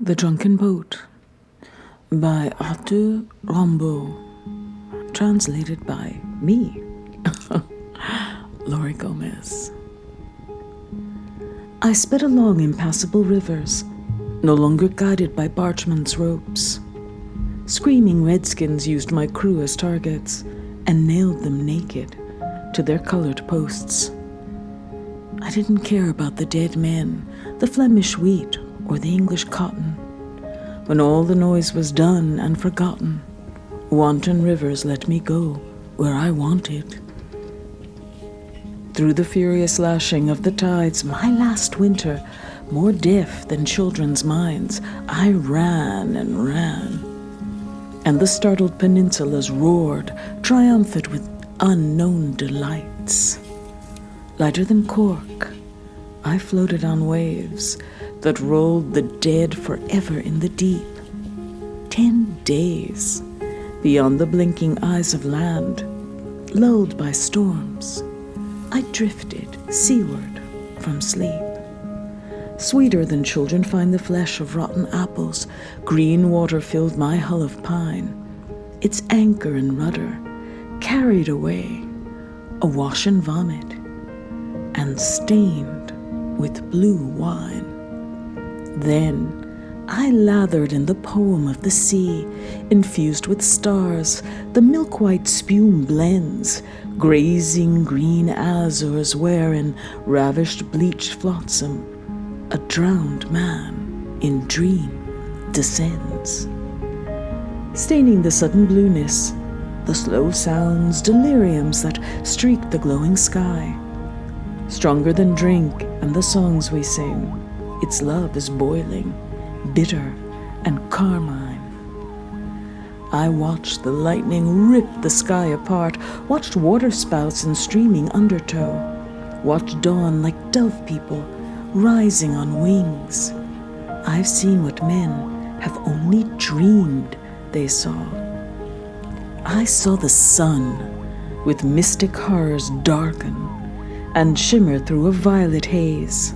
The Drunken Boat by Arthur Rimbaud, translated by me, Laurie Gomez. I sped along impassable rivers, no longer guided by bargemen's ropes. Screaming redskins used my crew as targets and nailed them naked to their colored posts. I didn't care about the dead men, the Flemish wheat, or the English cotton. When all the noise was done and forgotten, wanton rivers let me go where I wanted. Through the furious lashing of the tides, my last winter, more deaf than children's minds, I ran and ran. And the startled peninsulas roared, triumphant with unknown delights. Lighter than cork, I floated on waves that rolled the dead forever in the deep. 10 days beyond the blinking eyes of land, lulled by storms, I drifted seaward from sleep. Sweeter than children find the flesh of rotten apples, green water filled my hull of pine, its anchor and rudder carried away, awash in vomit, and stained with blue wine. Then I lathered in the poem of the sea, infused with stars, the milk-white spume blends, grazing green azures where in ravished bleached flotsam a drowned man in dream descends. Staining the sudden blueness, the slow sounds, deliriums that streak the glowing sky. Stronger than drink and the songs we sing, its love is boiling, bitter and carmine. I watched the lightning rip the sky apart, watched waterspouts in streaming undertow, watched dawn like dove people rising on wings. I've seen what men have only dreamed they saw. I saw the sun with mystic horrors darken and shimmer through a violet haze.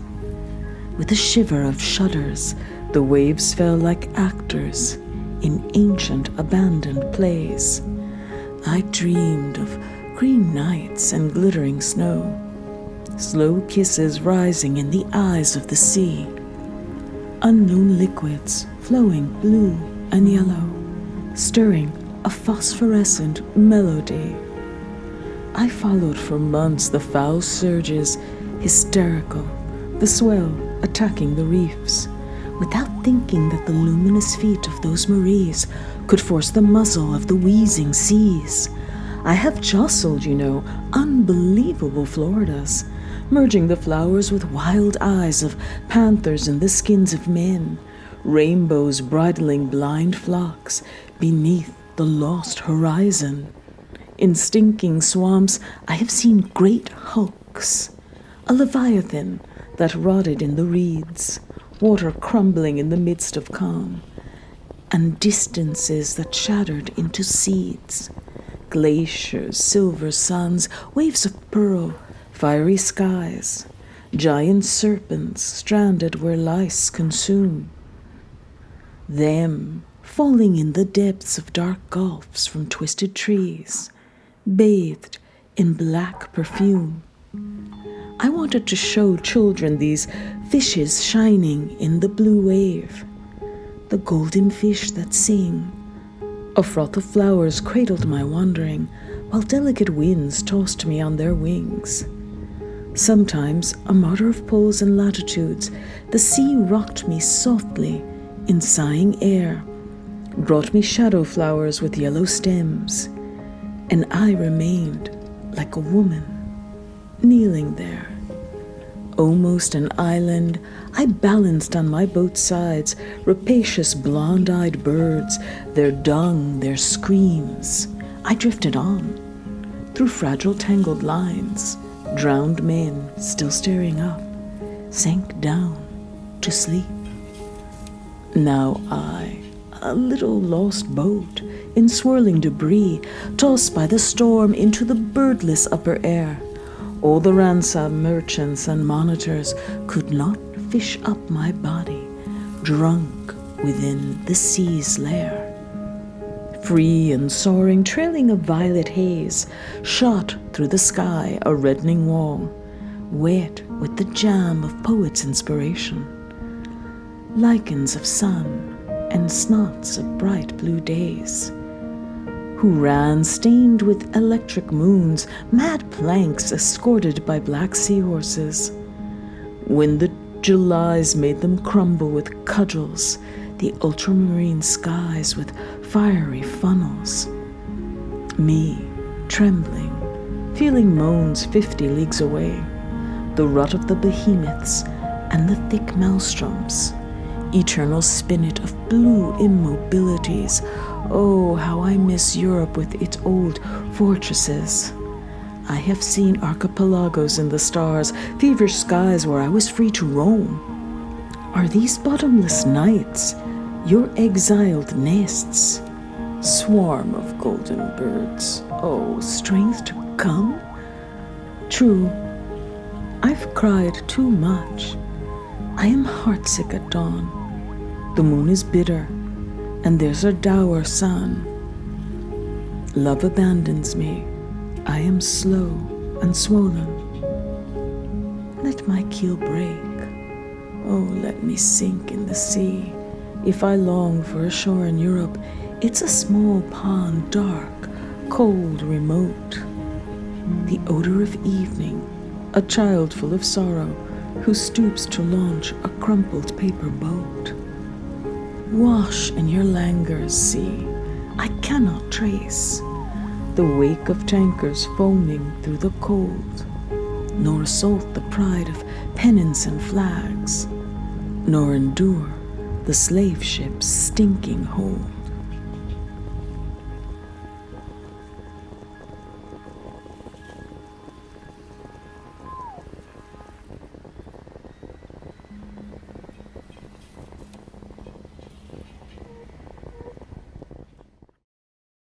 With a shiver of shudders, the waves fell like actors in ancient abandoned plays. I dreamed of green nights and glittering snow, slow kisses rising in the eyes of the sea, unknown liquids flowing blue and yellow, stirring a phosphorescent melody. I followed for months the foul surges, hysterical, the swell attacking the reefs, without thinking that the luminous feet of those Maries could force the muzzle of the wheezing seas. I have jostled, unbelievable Floridas, merging the flowers with wild eyes of panthers in the skins of men, rainbows bridling blind flocks beneath the lost horizon. In stinking swamps, I have seen great hulks, a leviathan that rotted in the reeds, water crumbling in the midst of calm, and distances that shattered into seeds, glaciers, silver suns, waves of pearl, fiery skies, giant serpents stranded where lice consume. Them falling in the depths of dark gulfs from twisted trees, bathed in black perfume. I wanted to show children these fishes shining in the blue wave, the golden fish that sing. A froth of flowers cradled my wandering, while delicate winds tossed me on their wings. Sometimes, a martyr of poles and latitudes, the sea rocked me softly in sighing air, brought me shadow flowers with yellow stems, and I remained like a woman, kneeling there. Almost an island, I balanced on my boat's sides, rapacious blonde-eyed birds, their dung, their screams. I drifted on, through fragile tangled lines, drowned men still staring up, sank down to sleep. Now I, a little lost boat, in swirling debris, tossed by the storm into the birdless upper air. All the ransom merchants and monitors could not fish up my body, drunk within the sea's lair. Free and soaring, trailing a violet haze, shot through the sky a reddening wall, wet with the jam of poet's inspiration. Lichens of sun and snots of bright blue days, who ran stained with electric moons, mad planks escorted by black seahorses. When the Julys made them crumble with cudgels, the ultramarine skies with fiery funnels. Me, trembling, feeling moans 50 leagues away, the rut of the behemoths and the thick maelstroms, eternal spinet of blue immobilities. Oh, how I miss Europe with its old fortresses. I have seen archipelagos in the stars, feverish skies where I was free to roam. Are these bottomless nights your exiled nests? Swarm of golden birds, oh, strength to come? True, I've cried too much. I am heartsick at dawn. The moon is bitter, and there's a dour sun. Love abandons me. I am slow and swollen. Let my keel break. Oh, let me sink in the sea. If I long for a shore in Europe, it's a small pond, dark, cold, remote. The odor of evening, a child full of sorrow who stoops to launch a crumpled paper boat. Wash in your languors, sea, I cannot trace the wake of tankers foaming through the cold, nor assault the pride of pennants and flags, nor endure the slave ship's stinking hold.